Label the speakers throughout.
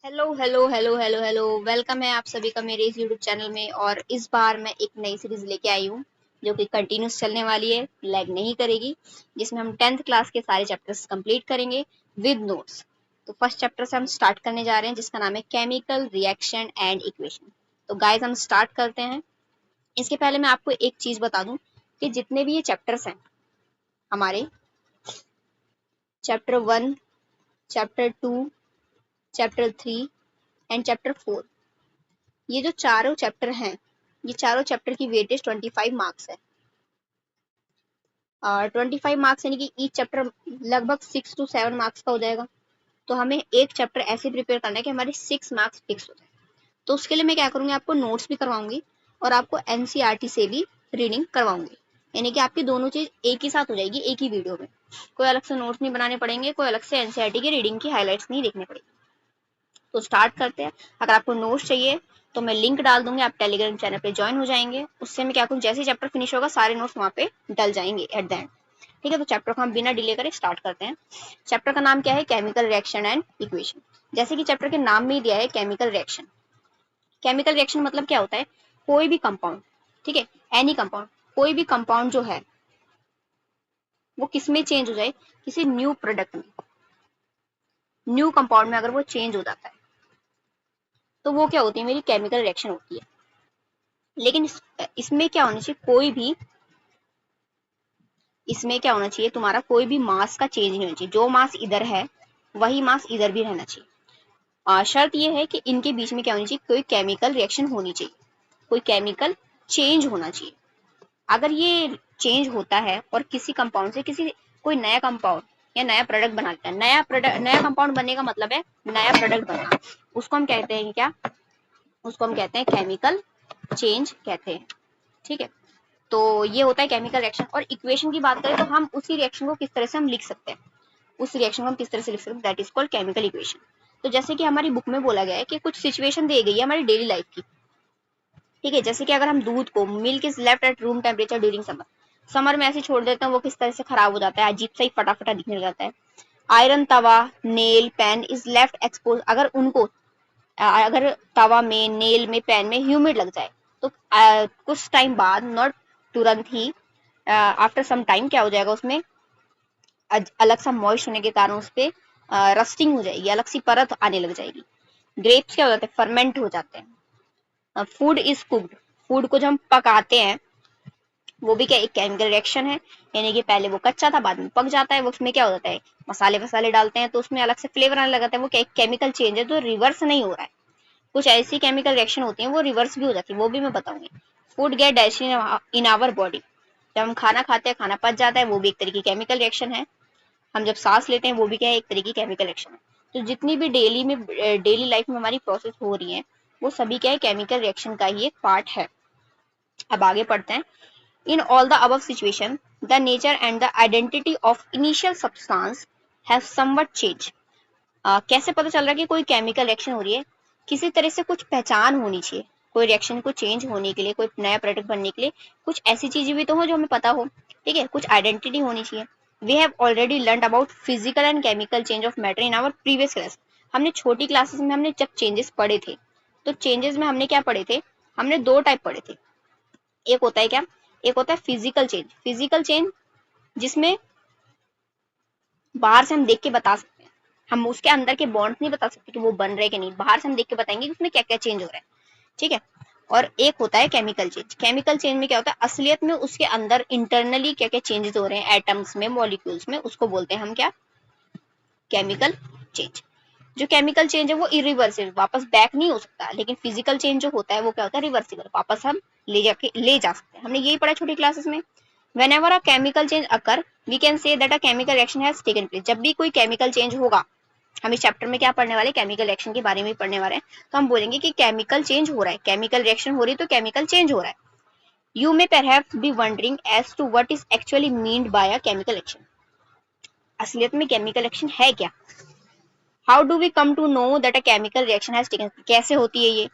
Speaker 1: Hello hello hello hello hello. Welcome है आप सभी का मेरे इस यूट्यूब चैनल में। और इस बार मैं एक नई सीरीज लेके आई हूँ जो कि कंटिन्यूस चलने वाली है, लैग नहीं करेगी, जिसमें हम 10th क्लास के सारे चैप्टर्स कंप्लीट करेंगे विद नोट्स। तो फर्स्ट चैप्टर से हम स्टार्ट करने जा रहे हैं जिसका नाम है केमिकल रिएक्शन एंड इक्वेशन। तो गाइज हम स्टार्ट करते हैं। इसके पहले मैं आपको एक चीज बता दूं कि जितने भी ये चैप्टर्स हैं हमारे, chapter 1, chapter 2, chapter 3 and chapter 4, ये जो चारों चैप्टर हैं, ये चारों चैप्टर की वेटेज 25 मार्क्स है। और 25 मार्क्स यानी कि ईच चैप्टर लगभग 6 to 7 मार्क्स का हो जाएगा। तो हमें एक चैप्टर ऐसे प्रिपेयर करना है कि हमारे 6 मार्क्स फिक्स हो जाए। तो उसके लिए मैं क्या करूंगी, आपको नोट्स भी करवाऊंगी और आपको एनसीईआरटी से भी रीडिंग करवाऊंगी। यानी कि आपकी दोनों चीज एक ही साथ हो जाएगी एक ही वीडियो में। कोई अलग से नोट्स नहीं बनाने पड़ेंगे, कोई अलग से एनसीईआरटी की रीडिंग की हाईलाइट्स नहीं देखने पड़ेगी। तो स्टार्ट करते हैं। अगर आपको नोट्स चाहिए तो मैं लिंक डाल दूंगी, आप टेलीग्राम चैनल पे ज्वाइन हो जाएंगे। उससे मैं क्या करूँ, जैसे ही चैप्टर फिनिश होगा सारे नोट्स वहाँ पे डल जाएंगे एट द एंड। ठीक है, तो चैप्टर को हम बिना डिले करे स्टार्ट करते हैं। चैप्टर का नाम क्या है, केमिकल रिएक्शन एंड इक्वेशन। जैसे कि चैप्टर के नाम में ही दिया है केमिकल रिएक्शन। केमिकल रिएक्शन मतलब क्या होता है, कोई भी कंपाउंड, ठीक है, एनी कंपाउंड, कोई भी कंपाउंड जो है वो किस में चेंज हो जाए, किसी न्यू प्रोडक्ट में, न्यू कंपाउंड में अगर वो चेंज हो जाता है तो वो क्या होती है, मेरी केमिकल रिएक्शन होती है। लेकिन इसमें क्या होना चाहिए, कोई भी, इसमें क्या होना चाहिए, तुम्हारा कोई भी मास का चेंज नहीं होना चाहिए। जो मास इधर है वही मास इधर भी रहना चाहिए। शर्त ये है कि इनके बीच में क्या होनी चाहिए, कोई केमिकल रिएक्शन होनी चाहिए, कोई केमिकल चेंज होना चाहिए। अगर ये चेंज होता है और किसी कंपाउंड से किसी कोई नया कंपाउंड या नया प्रोडक्ट बनाता है, नया प्रोडक्ट, नया कंपाउंड बनने का मतलब है नया प्रोडक्ट बनना, उसको हम कहते हैं क्या, उसको हम कहते हैं केमिकल चेंज कहते हैं। ठीक है, तो ये होता है केमिकल रिएक्शन। और इक्वेशन की बात करें तो हम उसी रिएक्शन को किस तरह से हम लिख सकते हैं, उस रिएक्शन को हम किस तरह से लिख सकते हैं, that is called chemical equation. तो जैसे कि हमारी बुक में बोला गया है कि कुछ सिचुएशन दी गई है हमारी डेली लाइफ की। ठीक है, जैसे कि अगर हम दूध को, milk is left at room temperature during summer, summer में ऐसे छोड़ देते हैं वो किस तरह से खराब हो जाता है, अजीब सा ही फटाफटा दिखने लग जाता है। Iron tawa, nail, pen is left expose, अगर उनको, अगर तवा में, नेल में, पेन में ह्यूमिड लग जाए तो कुछ टाइम बाद, नॉट तुरंत ही, आफ्टर सम टाइम क्या हो जाएगा, उसमें अलग सा मॉइस्ट होने के कारण उस पर रस्टिंग हो जाएगी, अलग सी परत आने लग जाएगी। ग्रेप्स क्या हो जाते हैं, फर्मेंट हो जाते हैं। फूड इज कुक्ड, फूड को जब हम पकाते हैं वो भी क्या एक केमिकल रिएक्शन है। यानी कि पहले वो कच्चा था, बाद में पक जाता है, वो उसमें क्या हो जाता है, मसाले वसाले डालते हैं तो उसमें अलग से फ्लेवर आने लगाता है। वो क्या एक केमिकल चेंज है जो रिवर्स नहीं हो रहा है। कुछ ऐसी केमिकल रिएक्शन होती है वो रिवर्स भी हो जाती है, वो भी मैं बताऊंगी। Food get digestion in our body, जब हम खाना खाते हैं खाना पच जाता है, वो भी एक तरीके की केमिकल रिएक्शन है। हम जब सांस लेते हैं वो भी क्या है, एक तरीके की केमिकल रिएक्शन है। तो जितनी भी डेली लाइफ में हमारी प्रोसेस हो रही है वो सभी क्या है, केमिकल रिएक्शन का ही एक पार्ट है। अब आगे पढ़ते हैं। In all the above situation the nature and the identity of initial substance have somewhat change. कैसे पता चल रहा है कि कोई केमिकल रिएक्शन हो रही है, किसी तरह से कुछ पहचान होनी चाहिए। कोई रिएक्शन को चेंज होने के लिए, कोई नया प्रोडक्ट बनने के लिए कुछ ऐसी चीजें भी तो हो जो हमें पता हो। ठीक है, कुछ आइडेंटिटी होनी चाहिए। We have already learn about physical and chemical change of matter in our previous class. हमने छोटी क्लासेस में हमने जब चेंजेस पढ़े थे तो चेंजेस में हमने क्या पढ़े थे, हमने दो टाइप पढ़े थे। एक होता है क्या, एक होता है फिजिकल चेंज। फिजिकल चेंज जिसमें बाहर से हम देख के बता सकते हैं, हम उसके अंदर के बॉन्ड नहीं बता सकते कि वो बन रहे कि नहीं, बाहर से हम देख के बताएंगे कि उसमें क्या क्या चेंज हो रहा है। ठीक है, और एक होता है केमिकल चेंज। केमिकल चेंज में क्या होता है, असलियत में उसके अंदर इंटरनली क्या क्या चेंजेस हो रहे हैं एटम्स में, मॉलिक्यूल्स में, उसको बोलते हैं हम क्या, केमिकल चेंज। जो केमिकल चेंज है वो इरिवर्सिबल, वापस बैक नहीं हो सकता। लेकिन फिजिकल चेंज जो होता है वो क्या होता है, रिवर्सिबल, वापस हम ले जा सकते हैं। हमने यही पढ़ा छोटी क्लासेस में। whenever a chemical change occur we can say that a chemical reaction has taken place। जब भी कोई केमिकल चेंज होगा, हम इस चैप्टर में क्या पढ़ने वाले, केमिकल रिएक्शन के बारे में पढ़ने वाले हैं, तो हम बोलेंगे कि केमिकल चेंज हो रहा है, केमिकल रिएक्शन हो रही है तो केमिकल चेंज हो रहा है। You may perhaps be wondering as to what is actually meant by a chemical reaction। असलियत में केमिकल रिएक्शन है क्या, how do we come to know that a chemical reaction has taken, कैसे होती है ये,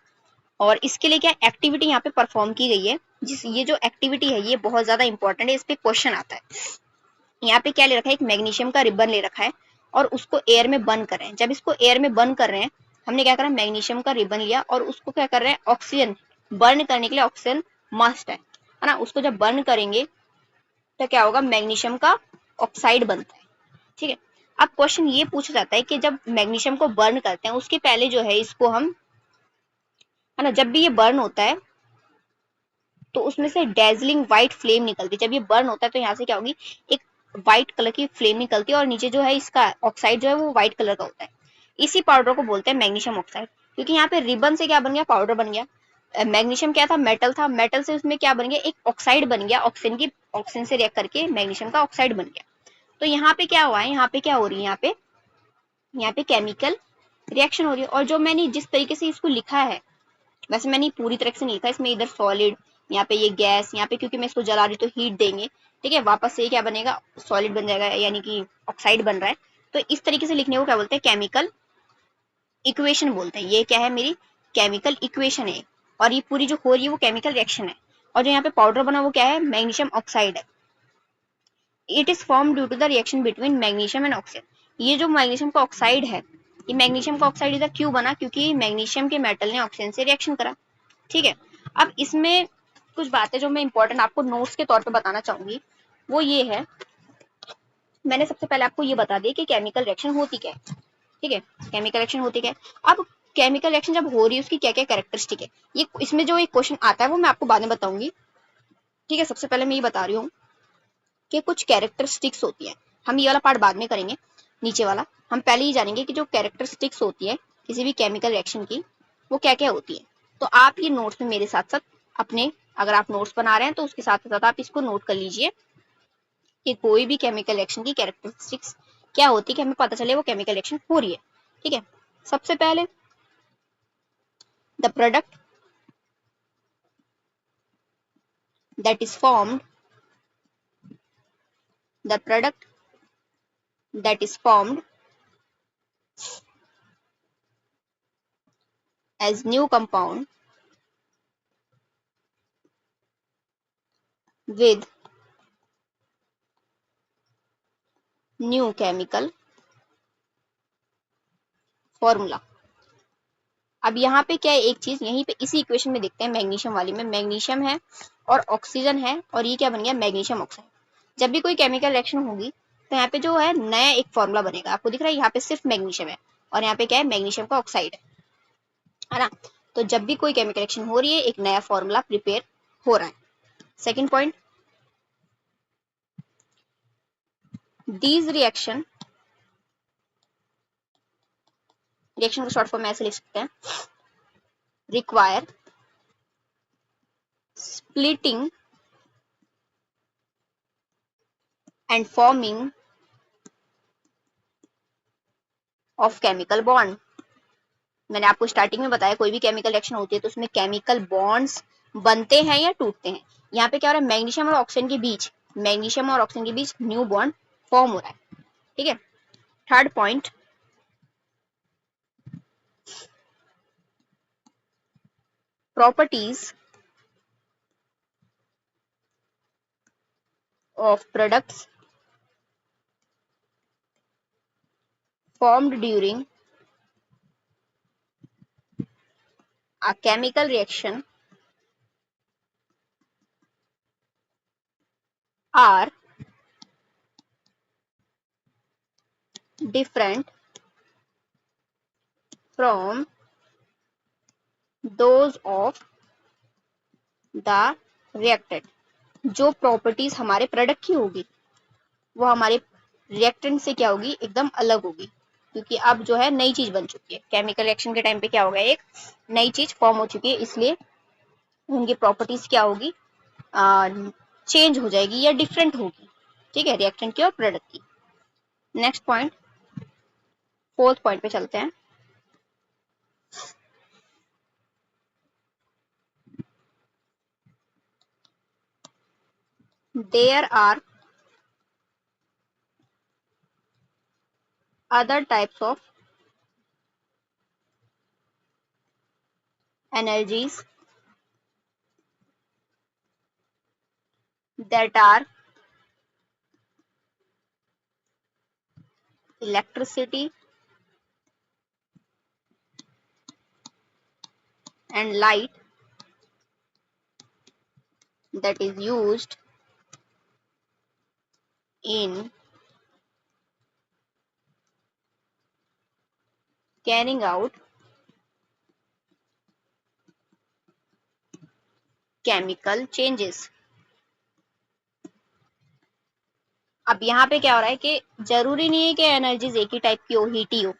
Speaker 1: और इसके लिए क्या एक्टिविटी यहाँ पे परफॉर्म की गई है। जिस ये जो एक्टिविटी है ये बहुत ज्यादा इंपॉर्टेंट है, इस पे क्वेश्चन आता है। यहाँ पे क्या ले रखा है, एक मैग्नीशियम का रिबन ले रखा है और उसको एयर में बर्न कर रहे हैं। जब इसको एयर में बर्न कर रहे हैं हमने क्या करा, मैग्नीशियम का रिबन लिया और उसको क्या कर रहे हैं, ऑक्सीजन बर्न करने के लिए ऑक्सीजन मस्ट है ना। उसको जब बर्न करेंगे तो क्या होगा, मैग्नीशियम का ऑक्साइड बनता है। ठीक है, अब क्वेश्चन ये पूछा जाता है कि जब मैग्नीशियम को बर्न करते हैं उसके पहले जो है इसको हम, है ना, जब भी ये बर्न होता है तो उसमें से डेजलिंग व्हाइट फ्लेम निकलती है। जब ये बर्न होता है तो यहाँ से क्या होगी, एक व्हाइट कलर की फ्लेम निकलती है और नीचे जो है इसका ऑक्साइड जो है वो व्हाइट कलर का होता है। इसी पाउडर को बोलते हैं मैग्नीशियम ऑक्साइड। क्योंकि यहाँ पे रिबन से क्या बन गया, पाउडर बन गया। मैग्नीशियम क्या था, मेटल से उसमें क्या बन गया, एक ऑक्साइड बन गया, ऑक्सीजन से रिएक्ट करके मैग्नीशियम का ऑक्साइड बन गया। तो यहाँ पे क्या हुआ है, यहाँ पे क्या हो रही है, यहाँ पे केमिकल रिएक्शन हो रही है। और जो मैंने जिस तरीके से इसको लिखा है, वैसे मैंने पूरी तरह से नहीं लिखा, इसमें इधर सॉलिड, यहाँ पे ये गैस, यहाँ पे क्योंकि मैं इसको जला रही तो हीट देंगे, ठीक है, वापस से ये क्या बनेगा, सॉलिड बन जाएगा, यानी कि ऑक्साइड बन रहा है। तो इस तरीके से लिखने को क्या बोलते हैं, केमिकल इक्वेशन बोलते हैं। ये क्या है, मेरी केमिकल इक्वेशन है और ये पूरी जो हो रही है वो केमिकल रिएक्शन है। और जो यहाँ पे पाउडर बना वो क्या है, मैग्नीशियम ऑक्साइड है। It is form due to the reaction between magnesium and oxygen. ये जो मैग्नीशियम का ऑक्साइड है, ये मैग्नीशियम का ऑक्साइड इधर क्यों बना, क्योंकि मैग्नीशियम के मेटल ने ऑक्सीजन से रिएक्शन करा। ठीक है, अब इसमें कुछ बातें जो मैं इंपॉर्टेंट आपको नोट्स के तौर पे बताना चाहूंगी वो ये है, मैंने सबसे पहले आपको ये बता दिया कि केमिकल रिएक्शन होती क्या है। ठीक है, केमिकल रिएक्शन होती क्या है। अब केमिकल रिएक्शन जब हो रही है उसकी क्या क्या कैरेक्टरिस्टिक है, ये इसमें जो एक क्वेश्चन आता है वो मैं आपको बाद में बताऊंगी। ठीक है, सबसे पहले मैं ये बता रही हूँ कि कुछ कैरेक्टरिस्टिक्स होती है, हम ये वाला पार्ट बाद में करेंगे, नीचे वाला हम पहले ही जानेंगे कि जो कैरेक्टरिस्टिक्स होती है किसी भी केमिकल रिएक्शन की वो क्या क्या होती है। तो आप ये नोट्स में मेरे साथ साथ अपने, अगर आप नोट्स बना रहे हैं तो उसके साथ साथ आप इसको नोट कर लीजिए कि कोई भी केमिकल रिएक्शन की कैरेक्टरिस्टिक्स क्या होती है, कि हमें पता चले वो केमिकल रिएक्शन हो रही है। ठीक है, सबसे पहले the product that is formed, the product that is formed as new compound with new chemical formula। अब यहाँ पे क्या है, एक चीज यहीं पे इसी इक्वेशन में देखते हैं, मैग्नीशियम वाली में मैग्नीशियम है और ऑक्सीजन है और ये क्या बन गया, मैग्नीशियम ऑक्साइड। जब भी कोई केमिकल रिएक्शन होगी तो यहाँ पे जो है नया एक फॉर्मूला बनेगा, आपको दिख रहा है यहाँ पे सिर्फ मैग्नीशियम है और यहाँ पे क्या है, मैग्नीशियम का ऑक्साइड है ना। तो जब भी कोई केमिकल रिएक्शन हो रही है एक नया फॉर्मूला प्रिपेयर हो रहा है। सेकेंड पॉइंट, दीज रिएक्शन को शॉर्ट फॉर्म में ऐसे लिख सकते हैं, require splitting and forming of chemical bond। मैंने आपको स्टार्टिंग में बताया कोई भी केमिकल रिएक्शन होती है तो उसमें केमिकल बॉन्ड्स बनते हैं या टूटते हैं। यहाँ पे क्या हो रहा है, मैग्नीशियम और ऑक्सीजन के बीच, न्यू बॉन्ड फॉर्म हो रहा है। ठीक है, third point, properties of products formed during a chemical reaction are different from those of the reactant। जो प्रॉपर्टीज हमारे प्रोडक्ट की होगी वो हमारे रिएक्टेंट से क्या होगी, एकदम अलग होगी। क्योंकि अब जो है नई चीज बन चुकी है, केमिकल रिएक्शन के टाइम पे क्या होगा, एक नई चीज फॉर्म हो चुकी है, इसलिए उनकी प्रॉपर्टीज क्या होगी, चेंज हो जाएगी या डिफरेंट होगी। ठीक है, रिएक्टेंट की और प्रोडक्ट की। नेक्स्ट पॉइंट, फोर्थ पॉइंट पे चलते हैं। There are other types of energies that are electricity, and light that is used in carrying out chemical changes। अब यहाँ पे क्या हो रहा है कि जरूरी नहीं है कि एनर्जीज एक ही टाइप की हो, हीट ही हो।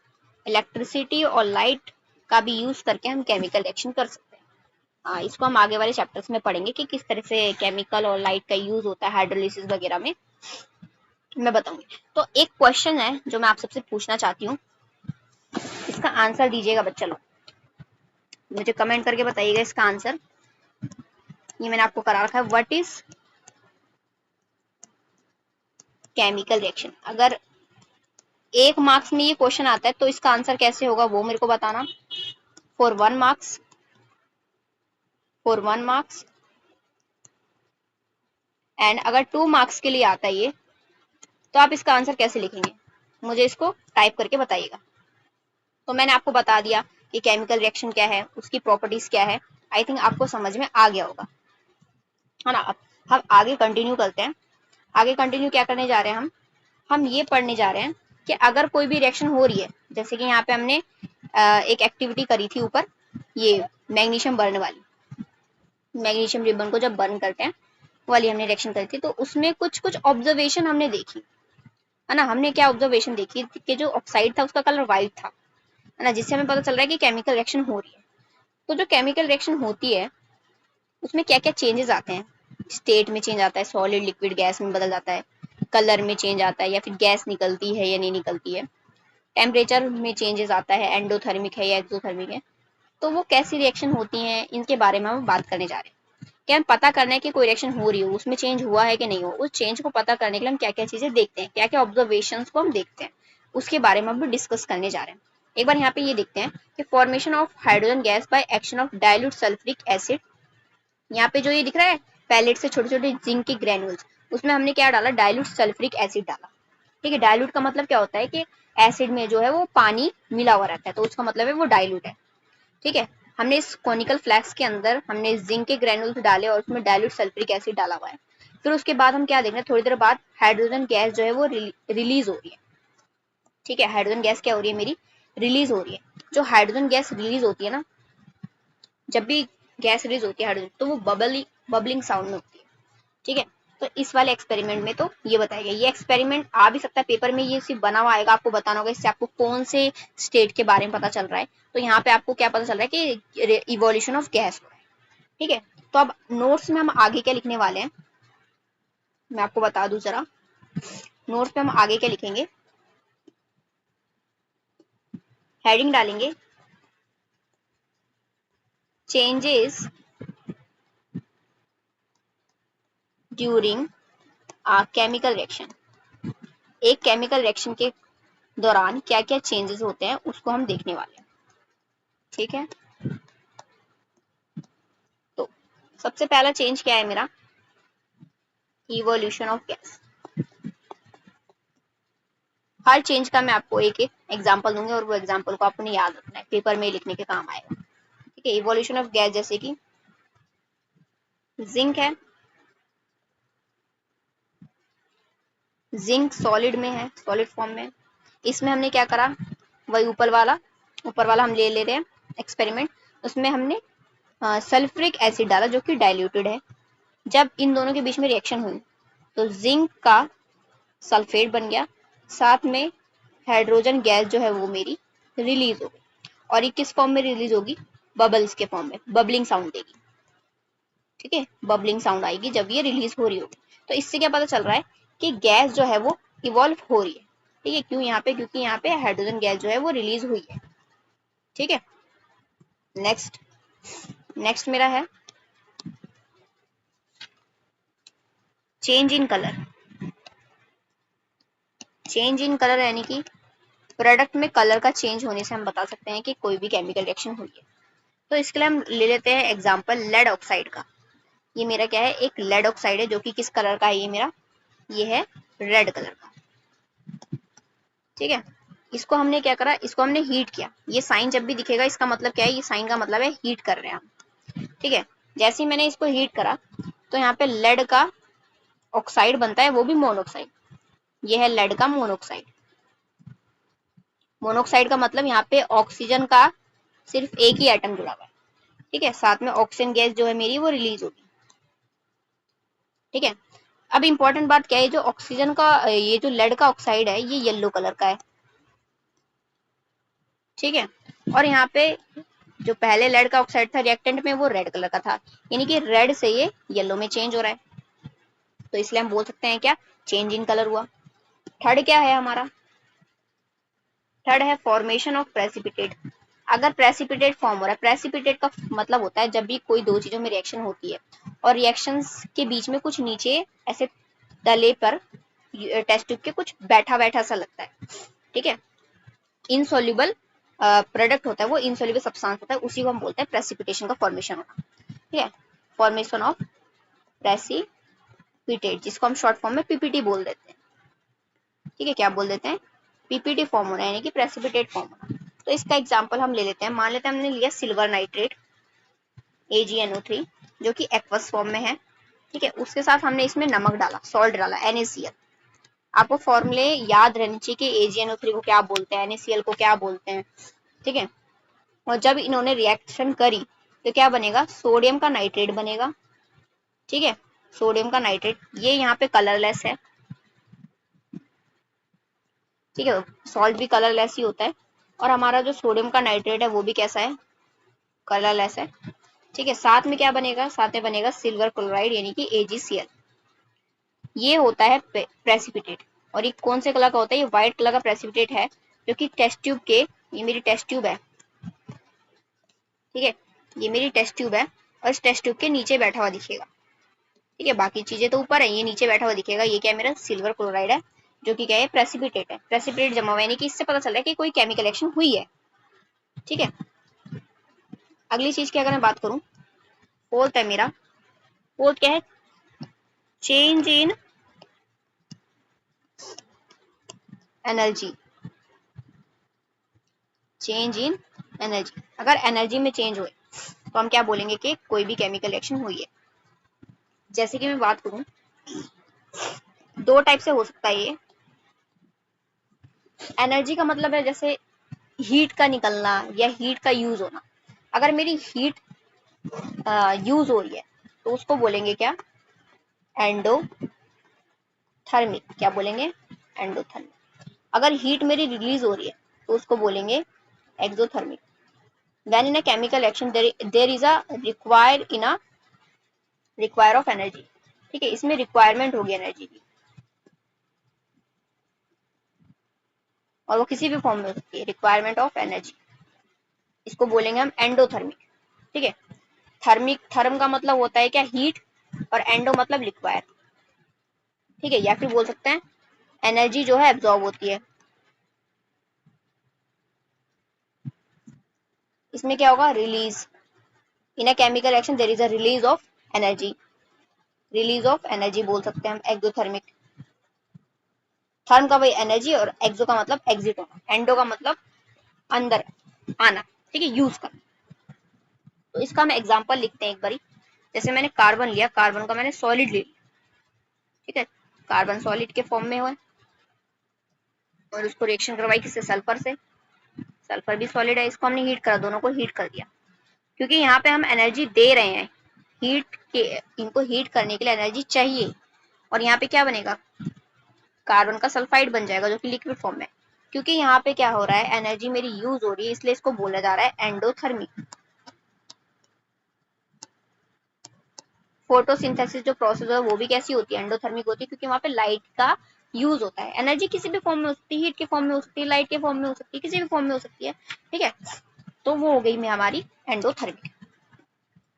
Speaker 1: इलेक्ट्रिसिटी और लाइट का भी यूज करके हम केमिकल रिएक्शन कर सकते हैं। इसको हम आगे वाले चैप्टर्स में पढ़ेंगे कि किस तरह से केमिकल और लाइट का यूज होता है हाइड्रोलिसिस वगैरह में, मैं बताऊंगी। तो एक क्वेश्चन है जो मैं आप सबसे पूछना चाहती हूँ, इसका आंसर दीजिएगा बच्चा लोग, मुझे कमेंट करके बताइएगा इसका आंसर। ये मैंने आपको करा रखा है, व्हाट इज केमिकल रिएक्शन। अगर 1 मार्क्स में ये क्वेश्चन आता है तो इसका आंसर कैसे होगा वो मेरे को बताना। For 1 marks, for 1 marks, and अगर 2 मार्क्स के लिए आता है ये, तो आप इसका आंसर कैसे लिखेंगे, मुझे इसको टाइप करके बताइएगा। तो मैंने आपको बता दिया कि केमिकल रिएक्शन क्या है, उसकी प्रॉपर्टीज क्या है। आई थिंक आपको समझ में आ गया होगा, है ना। अब हम आगे कंटिन्यू करते हैं। आगे कंटिन्यू क्या करने जा रहे हैं हम ये पढ़ने जा रहे हैं कि अगर कोई भी रिएक्शन हो रही है, जैसे कि यहाँ पे हमने एक एक्टिविटी करी थी ऊपर, ये मैग्नीशियम बर्न वाली, मैग्नीशियम रिबन को जब बर्न करते हैं वाली हमने रिएक्शन करी थी, तो उसमें कुछ कुछ ऑब्जर्वेशन हमने देखी, है ना। हमने क्या ऑब्जर्वेशन देखी कि जो ऑक्साइड था उसका कलर व्हाइट था, है ना, जिससे हमें पता चल रहा है कि केमिकल रिएक्शन हो रही है। तो जो केमिकल रिएक्शन होती है उसमें क्या क्या चेंजेस आते हैं, स्टेट में चेंज आता है, सॉलिड लिक्विड गैस में बदल जाता है, कलर में चेंज आता है, या फिर गैस निकलती है या नहीं निकलती है, टेम्परेचर में चेंजेस आता है, एंडोथर्मिक है या एक्सोथर्मिक है। तो वो कैसी रिएक्शन होती हैं, इनके बारे में हम बात करने जा रहे हैं। क्या हम पता करना है कि कोई रिएक्शन हो रही हो, उसमें चेंज हुआ है कि नहीं हो, उस चेंज को पता करने के लिए हम क्या क्या चीजें देखते हैं, क्या क्या ऑब्जर्वेशन को हम देखते हैं, उसके बारे में हम डिस्कस करने जा रहे हैं। एक बार यहाँ पे ये देखते हैं कि formation of hydrogen gas by action of dilute sulphuric acid. यहाँ पे जो ये दिख रहा है पैलेट से छोटे छोटे जिंक के ग्रेन्यूल्स, उसमें हमने क्या डाला, डाइल्यूट सल्फ्यूरिक एसिड डाला। ठीक है, डाइल्यूट का मतलब क्या होता है कि एसिड में जो है वो पानी मिला हुआ रहता है, तो उसका मतलब है वो डाइल्यूट है। ठीक है, हमने इस कॉनिकल फ्लैक्स के अंदर हमने जिंक के ग्रेन्यूल्स डाले और उसमें डाइल्यूट सल्फ्यूरिक एसिड डाला हुआ है। फिर उसके बाद हम क्या देख रहे हैं, थोड़ी देर बाद हाइड्रोजन गैस जो है वो रिलीज हो रही है। ठीक है, हाइड्रोजन गैस क्या हो रही है मेरी, रिलीज हो रही है। जो हाइड्रोजन गैस रिलीज होती है ना, जब भी गैस रिलीज होती है हाइड्रोजन, तो वो बबलिंग साउंड में होती है। ठीक है, तो इस वाले एक्सपेरिमेंट में तो ये बताया गया। ये एक्सपेरिमेंट आ भी सकता है पेपर में, ये सिर्फ बना हुआ आएगा, आपको बताना होगा इससे आपको कौन से स्टेट के बारे में पता चल रहा है। तो यहाँ पे आपको क्या पता चल रहा है कि इवोल्यूशन ऑफ गैस हो रहा है। ठीक है, तो अब नोट्स में हम आगे क्या लिखने वाले हैं, मैं आपको बता दूं जरा। नोट्स में हम आगे क्या लिखेंगे, हेडिंग डालेंगे चेंजेस ड्यूरिंग केमिकल रिएक्शन। एक केमिकल रिएक्शन के दौरान क्या क्या चेंजेस होते हैं उसको हम देखने वाले हैं। ठीक है, तो सबसे पहला चेंज क्या है मेरा, evolution of gas. Her change का मैं आपको एक एक एग्जांपल दूंगी और वो एग्जांपल को आपने याद रखना है, पेपर में लिखने के काम आएगा। ठीक है, इवोल्यूशन ऑफ गैस, जैसे कि जिंक है, जिंक सॉलिड में है, सॉलिड फॉर्म में। इसमें हमने क्या करा, वही ऊपर वाला हम ले रहे हैं एक्सपेरिमेंट। उसमें हमने सल्फ्यूरिक एसिड डाला जो कि डाइल्यूटेड है। जब इन दोनों के बीच में रिएक्शन हुई तो जिंक का सल्फेट बन गया, साथ में हाइड्रोजन गैस जो है वो मेरी रिलीज हो गई। और ये किस फॉर्म में रिलीज होगी, बबल्स के फॉर्म में, बबलिंग साउंड देगी। ठीक है, बबलिंग साउंड आएगी जब ये रिलीज हो रही होगी। तो इससे क्या पता चल रहा है कि गैस जो है वो इवॉल्व हो रही है। ठीक है, क्यों यहाँ पे, क्योंकि यहाँ पे हाइड्रोजन गैस जो है वो रिलीज हुई है। ठीक है, नेक्स्ट नेक्स्ट मेरा है change in colour. Change in colour यानी कि प्रोडक्ट में कलर का चेंज होने से हम बता सकते हैं कि कोई भी केमिकल रिएक्शन हुई है। तो इसके लिए हम ले लेते हैं एग्जांपल लेड ऑक्साइड का। ये मेरा क्या है, एक लेड ऑक्साइड है जो कि किस कलर का है, ये मेरा ये है रेड कलर का। ठीक है, इसको हमने क्या करा, इसको हमने हीट किया। ये साइन जब भी दिखेगा इसका मतलब क्या है, ये साइन का मतलब है हीट कर रहे हैं हम। ठीक है, जैसे ही मैंने इसको हीट करा तो यहाँ पे लेड का ऑक्साइड बनता है, वो भी मोनोक्साइड। ये है लेड का मोनोक्साइड। मोनोक्साइड का मतलब यहाँ पे ऑक्सीजन का सिर्फ एक ही एटम जुड़ा हुआ है। ठीक है, साथ में ऑक्सीजन गैस जो है मेरी वो रिलीज होगी। ठीक है, अब इंपॉर्टेंट बात क्या है, जो ऑक्सीजन का ये जो लेड का ऑक्साइड है ये येलो कलर का है। ठीक है, और यहाँ पे जो पहले लेड का ऑक्साइड था रिएक्टेंट में, वो रेड कलर का था, यानी कि रेड से ये येलो में चेंज हो रहा है। तो इसलिए हम बोल सकते हैं क्या, चेंज इन कलर हुआ। थर्ड क्या है हमारा, थर्ड है फॉर्मेशन ऑफ प्रेसिपिटेट। अगर प्रेसिपिटेट फॉर्म हो रहा है, प्रेसिपिटेट का मतलब होता है जब भी कोई दो चीजों में रिएक्शन होती है और रिएक्शंस के बीच में कुछ नीचे ऐसे तले पर टेस्ट ट्यूब के कुछ बैठा बैठा सा लगता है। ठीक है, इनसॉल्युबल प्रोडक्ट होता है, वो इनसॉल्युबल सब्सटेंस होता है, उसी को हम बोलते हैं प्रेसिपिटेशन का फॉर्मेशन होना। ठीक है, फॉर्मेशन ऑफ प्रेसिपिटेट, जिसको हम शॉर्ट फॉर्म में पीपीटी बोल देते हैं। ठीक है, क्या बोल देते हैं, पीपीटी फॉर्म होना, यानी कि प्रेसिपिटेट फॉर्म होना। तो इसका एग्जांपल हम ले लेते हैं, मान लेते हैं हमने लिया सिल्वर नाइट्रेट AgNO3 जो कि एक्वस फॉर्म में है। ठीक है, उसके साथ हमने इसमें नमक डाला, सॉल्ट डाला, NaCl। आपको फॉर्मूले याद रहने चाहिए कि AgNO3 को क्या बोलते हैं, NaCl को क्या बोलते हैं। ठीक है, और जब इन्होंने रिएक्शन करी तो क्या बनेगा, सोडियम का नाइट्रेट बनेगा। ठीक है, सोडियम का नाइट्रेट, ये यहाँ पे कलरलेस है। ठीक है, सॉल्ट भी कलरलेस ही होता है, और हमारा जो सोडियम का नाइट्रेट है वो भी कैसा है, कलरलेस है। ठीक है, साथ में क्या बनेगा, साथ में बनेगा सिल्वर क्लोराइड यानी कि AgCl। ये होता है प्रेसिपिटेट। और ये कौन से कलर का होता है, ये व्हाइट कलर का प्रेसिपिटेट है, जो कि टेस्ट ट्यूब के, ये मेरी टेस्ट ट्यूब है। ठीक है, ये मेरी टेस्ट ट्यूब है और इस टेस्ट ट्यूब के नीचे बैठा हुआ दिखेगा। ठीक है, बाकी चीजें तो ऊपर है, ये नीचे बैठा हुआ दिखेगा। ये क्या है, मेरा सिल्वर क्लोराइड है, जो कि क्या है, प्रेसिपिटेट है। प्रेसिपिटेट जमा हुआ यानी कि इससे पता चल रहा है कि कोई केमिकल एक्शन हुई है। ठीक है, अगली चीज की अगर मैं बात करूं, फोर्थ है मेरा, फोर्थ क्या है, change in energy. Change in energy, अगर एनर्जी में चेंज हुए तो हम क्या बोलेंगे कि कोई भी केमिकल रिएक्शन हुई है। जैसे कि मैं बात करूं, दो टाइप से हो सकता है ये। एनर्जी का मतलब है जैसे हीट का निकलना या हीट का यूज होना। अगर मेरी हीट यूज हो रही है तो उसको बोलेंगे क्या, एंडोथर्मिक। क्या बोलेंगे, एंडोथर्मिक। अगर हीट मेरी रिलीज हो रही है तो उसको बोलेंगे exothermic. Then in a chemical reaction there is a require of energy। ठीक है, इसमें रिक्वायरमेंट होगी एनर्जी की, और वो किसी भी फॉर्म में हो सकती है, रिक्वायरमेंट ऑफ एनर्जी। इसको बोलेंगे हम एंडोथर्मिक। ठीक है, थर्मिक, थर्म का मतलब होता है क्या, हीट, और एंडो मतलब रिक्वायर। ठीक है, या फिर बोल सकते हैं एनर्जी जो है एब्जॉर्ब होती है। इसमें क्या होगा, release. In a chemical reaction there is a release of energy. Release of energy बोल सकते हैं हम एक्सोथर्मिक। थर्म का वही एनर्जी, और एक्सो का मतलब एग्जिट होना, एंडो का मतलब अंदर आना। ठीक है, यूज करना। तो इसका हम एग्जांपल लिखते हैं एक बारी। जैसे मैंने कार्बन लिया, कार्बन का मैंने सॉलिड ले लिया। ठीक है, कार्बन सॉलिड के फॉर्म में हुआ और उसको रिएक्शन करवाई किससे, सल्फर से। सल्फर भी सॉलिड है, इसको हमने हीट करा, दोनों को हीट कर दिया। क्योंकि यहाँ पे हम एनर्जी दे रहे हैं, हीट के, इनको हीट करने के लिए एनर्जी चाहिए। और यहाँ पे क्या बनेगा, कार्बन का सल्फाइड बन जाएगा, जो कि लिक्विड फॉर्म में। क्योंकि यहाँ पे क्या हो रहा है, एनर्जी मेरी यूज हो रही है, इसलिए इसको बोला जा रहा है एंडोथर्मिक। फोटोसिंथेसिस जो प्रोसेस है वो भी कैसी होती है, एंडोथर्मिक होती है, क्योंकि वहां पे लाइट का यूज होता है। एनर्जी किसी भी फॉर्म में हो सकती है, हीट के फॉर्म में हो सकती है, लाइट के फॉर्म में हो सकती है, किसी भी फॉर्म में हो सकती है। ठीक है, तो वो हो गई में हमारी एंडोथर्मिक।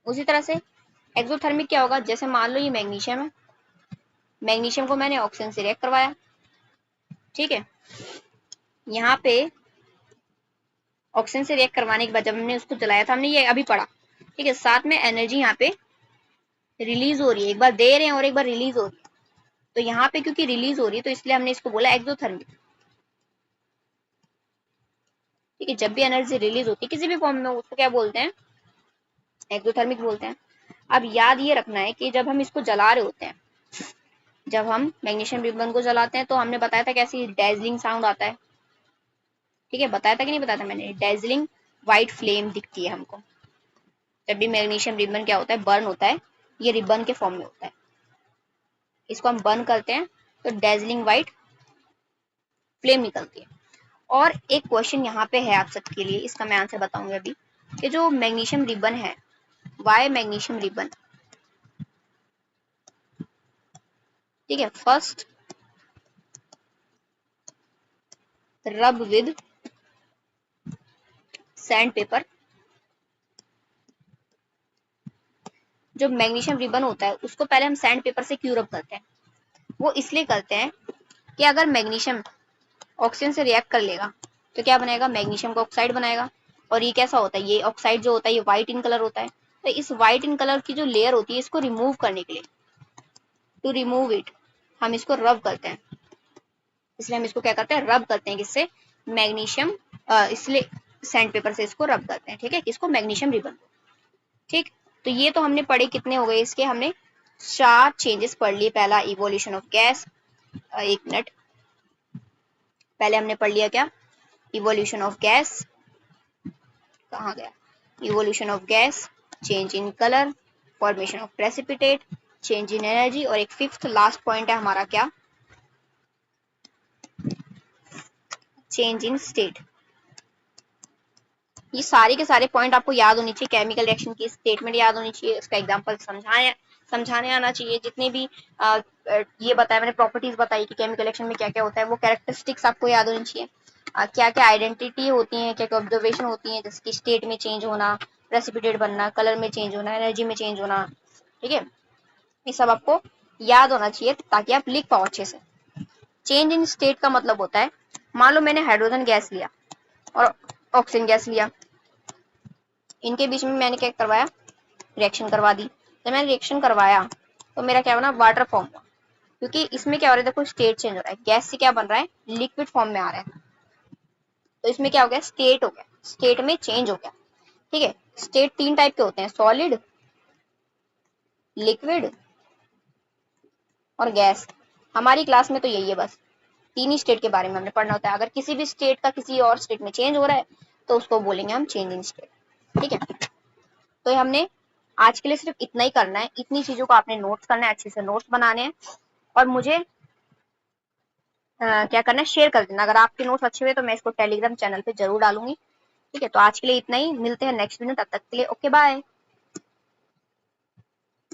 Speaker 1: उसी तरह से एक्सोथर्मिक क्या होगा, जैसे मान लो ये मैग्नीशियम है, मैग्नीशियम को मैंने ऑक्सीजन से रिएक्ट करवाया। ठीक है, यहाँ पे ऑक्सीजन से रिएक्ट करवाने के बाद जब हमने उसको जलाया था, हमने ये अभी पढ़ा। ठीक है, साथ में एनर्जी यहाँ पे रिलीज हो रही है, एक बार दे रहे हैं और एक बार रिलीज हो रही है। तो यहाँ पे क्योंकि रिलीज हो रही है तो इसलिए हमने इसको बोला एक्सोथर्मिक। ठीक है, जब भी एनर्जी रिलीज होती है किसी भी फॉर्म में उसको क्या बोलते हैं, एक्सोथर्मिक बोलते हैं। अब याद ये रखना है कि जब हम इसको जला रहे होते हैं, जब हम मैग्नीशियम रिबन को जलाते हैं तो हमने बताया था कैसी डेजलिंग साउंड आता है। ठीक है, बताया था कि नहीं बताया था मैंने, डेजलिंग व्हाइट फ्लेम दिखती है हमको जब भी मैग्नीशियम रिबन क्या होता है, बर्न होता है। ये रिबन के फॉर्म में होता है, इसको हम बर्न करते हैं तो डेजलिंग व्हाइट फ्लेम निकलती है। और एक क्वेश्चन यहाँ पे है आप सबके लिए, इसका मैं आंसर बताऊंगी अभी, कि जो मैग्नीशियम रिबन है, वाई मैग्नीशियम रिबन, ठीक है, फर्स्ट रब विद सैंड पेपर। जो मैग्नीशियम रिबन होता है उसको पहले हम सैंड पेपर से क्यों रब करते हैं, वो इसलिए करते हैं कि अगर मैग्नीशियम ऑक्सीजन से रिएक्ट कर लेगा तो क्या बनेगा, मैग्नीशियम का ऑक्साइड बनाएगा। और ये कैसा होता है, ये ऑक्साइड जो होता है ये व्हाइट इन कलर होता है। तो इस व्हाइट इन कलर की जो लेयर होती है इसको रिमूव करने के लिए, टू रिमूव इट, हम इसको रब करते हैं। इसलिए हम इसको क्या करते हैं, रब करते हैं, किससे, मैग्नीशियम, इसलिए सैंड पेपर से इसको रब करते हैं। ठीक है, किसको, मैग्नीशियम रिबन को। ठीक, तो ये तो हमने पढ़े, कितने हो गए इसके, हमने 4 चेंजेस पढ़ लिए। पहला इवोल्यूशन ऑफ गैस, एक मिनट, पहले हमने पढ़ लिया क्या, इवोल्यूशन ऑफ गैस, कहाँ गया, evolution of gas, change in colour, formation of precipitate, change in energy, और एक फिफ्थ लास्ट पॉइंट है हमारा क्या, चेंज इन स्टेट। ये सारे के सारे पॉइंट आपको याद होनी चाहिए, केमिकल रिएक्शन की स्टेटमेंट याद होनी चाहिए, उसका एग्जांपल समझाने आना चाहिए। जितने भी ये बताया मैंने, प्रॉपर्टीज बताई कि केमिकल रिएक्शन में क्या क्या होता है, वो कैरेक्टरिस्टिक्स आपको याद होनी चाहिए। क्या क्या आइडेंटिटी होती है, क्या क्या ऑब्जर्वेशन होती है, जैसे कि स्टेट में चेंज होना, प्रेसिपिटेट बनना, कलर में चेंज होना, एनर्जी में चेंज होना। ठीक है, ये सब आपको याद होना चाहिए ताकि आप लिख पाओ अच्छे से। चेंज इन स्टेट का मतलब होता है, मान लो मैंने हाइड्रोजन गैस लिया और ऑक्सीजन गैस लिया, इनके बीच में मैंने क्या करवाया, रिएक्शन करवा दी। जब मैंने रिएक्शन करवाया तो मेरा क्या बना, वाटर फॉर्म हुआ। क्योंकि इसमें क्या हो रहा है, देखो स्टेट चेंज हो रहा है, गैस से क्या बन रहा है, लिक्विड फॉर्म में आ रहा है। तो इसमें क्या हो गया, स्टेट हो गया, स्टेट में चेंज हो गया। ठीक है, स्टेट 3 टाइप के होते हैं, सॉलिड, लिक्विड और गैस। हमारी क्लास में तो यही है, बस 3 ही स्टेट के बारे में हमने पढ़ना होता है। अगर किसी भी स्टेट का किसी और स्टेट में चेंज हो रहा है तो उसको बोलेंगे हम चेंज इन स्टेट। ठीक है, तो हमने आज के लिए सिर्फ इतना ही करना है, इतनी चीजों को आपने नोट्स करना है, अच्छे से नोट्स बनाने हैं और मुझे क्या करना है, शेयर कर देना। अगर आपके नोट्स अच्छे हुए तो मैं इसको टेलीग्राम चैनल पे जरूर डालूंगी। ठीक है, तो आज के लिए इतना ही, मिलते हैं नेक्स्ट वीडियो, तब तक के लिए ओके बाय।